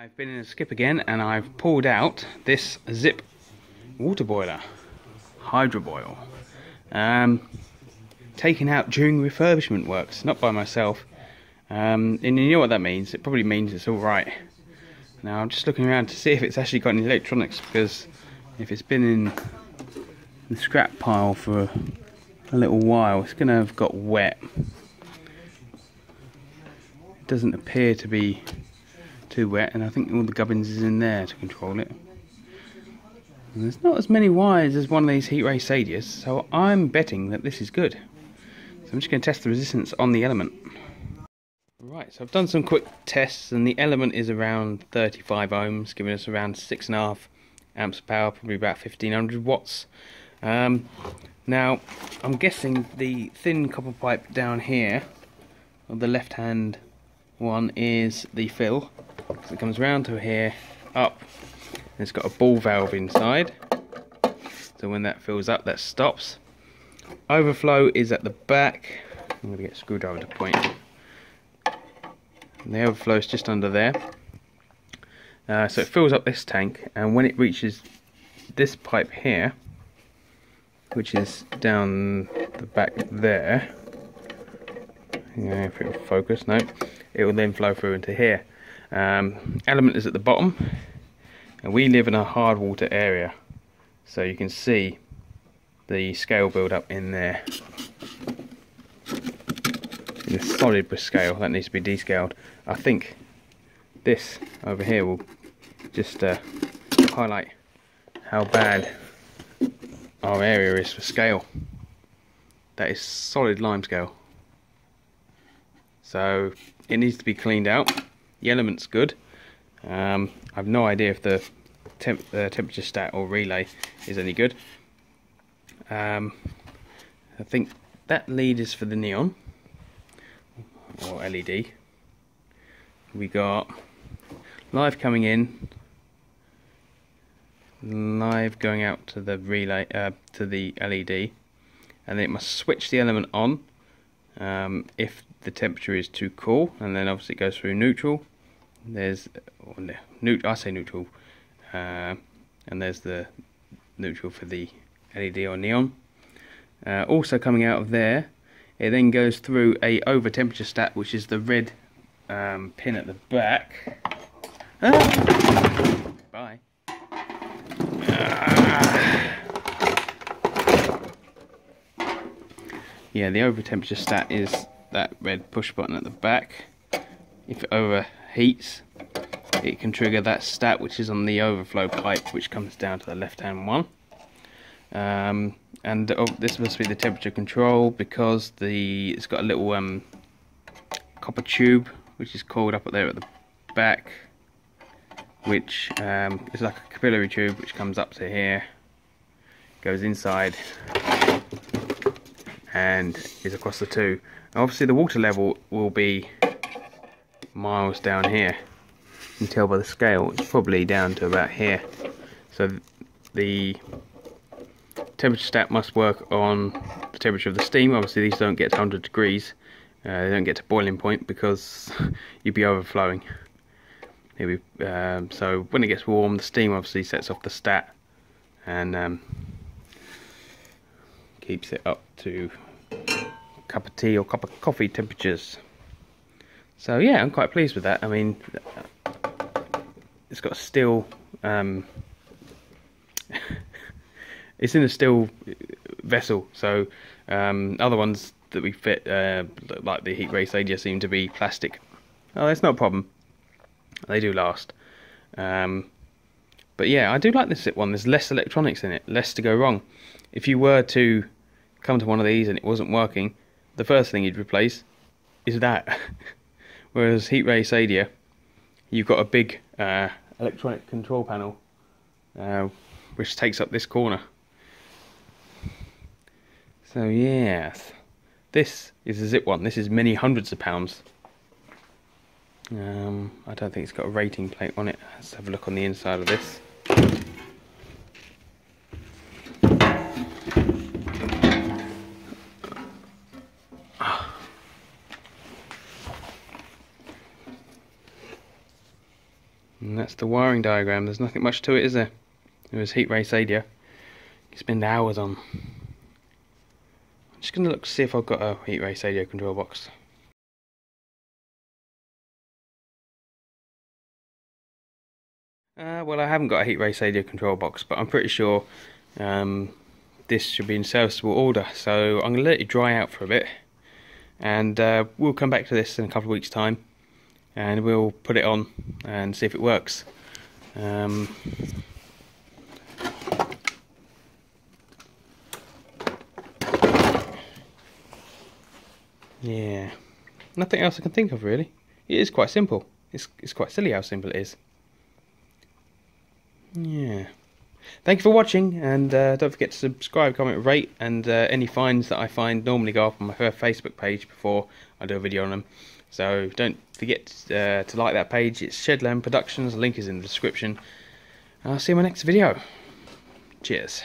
I've been in a skip again and I've pulled out this Zip water boiler, Hydroboil, taken out during refurbishment works, not by myself, and you know what that means. It probably means it's alright. Now I'm just looking around to see if it's actually got any electronics, because if it's been in the scrap pile for a little while, it's going to have got wet. It doesn't appear to be too wet, and I think all the gubbins is in there to control it. And there's not as many wires as one of these Heat-Ray Sadias, so I'm betting that this is good. So I'm just going to test the resistance on the Element. Right, so I've done some quick tests, and the Element is around 35 ohms, giving us around 6.5 amps of power, probably about 1500 watts. Now, I'm guessing the thin copper pipe down here, on the left hand one, is the fill. So it comes round to here, up, and it's got a ball valve inside. So when that fills up, that stops. Overflow is at the back. I'm going to get a screwdriver to point. And the overflow is just under there. So it fills up this tank, and when it reaches this pipe here, which is down the back there, if it will focus, no, it will then flow through into here. Element is at the bottom, and we live in a hard water area, so you can see the scale build up in there. In a solid brisk scale that needs to be descaled. I think this over here will just highlight how bad our area is for scale. That is solid lime scale, so it needs to be cleaned out. The Element's good. I've no idea if the temperature stat or relay is any good. I think that lead is for the neon or LED. We got live coming in, live going out to the relay, to the LED, and then it must switch the Element on if the temperature is too cool, and then obviously it goes through neutral. There's, I say neutral, and there's the neutral for the LED or neon. Also coming out of there, it then goes through a over temperature stat, which is the red pin at the back. Bye. Yeah, the over temperature stat is that red push button at the back. If it overheats, it can trigger that stat, which is on the overflow pipe, which comes down to the left hand one. And this must be the temperature control, because it's got a little copper tube which is coiled up there at the back, which is like a capillary tube which comes up to here, goes inside, and is across the two. Now obviously the water level will be miles down here. You can tell by the scale it's probably down to about here. So the temperature stat must work on the temperature of the steam. Obviously these don't get to 100 degrees. They don't get to boiling point, because you'd be overflowing. So when it gets warm, the steam obviously sets off the stat and keeps it up to cup of tea or cup of coffee temperatures. So yeah, I'm quite pleased with that. I mean, it's got a steel, it's in a steel vessel, so other ones that we fit, like the Heat-Ray Sadia, seem to be plastic. Oh, that's not a problem. They do last. But yeah, I do like this Zip one. There's less electronics in it, less to go wrong. If you were to come to one of these and it wasn't working, the first thing you'd replace is that. Whereas Heat-Ray Sadia, you've got a big electronic control panel which takes up this corner. So yes, this is a Zip one. This is many hundreds of pounds. I don't think it's got a rating plate on it. Let's have a look on the inside of this. And that's the wiring diagram. There's nothing much to it, is there? It was heat ray Sadia. You spend hours on. I'm just going to look to see if I've got a heat ray Sadia control box. Well, I haven't got a heat ray Sadia control box, but I'm pretty sure this should be in serviceable order. So I'm going to let it dry out for a bit, and we'll come back to this in a couple of weeks' time, and we'll put it on and see if it works. Yeah, nothing else I can think of really. It is quite simple. It's quite silly how simple it is. Yeah. Thank you for watching, and don't forget to subscribe, comment, rate, and any finds that I find normally go up on my Facebook page before I do a video on them. So don't forget to like that page. It's Shedland Productions. The link is in the description. I'll see you in my next video. Cheers.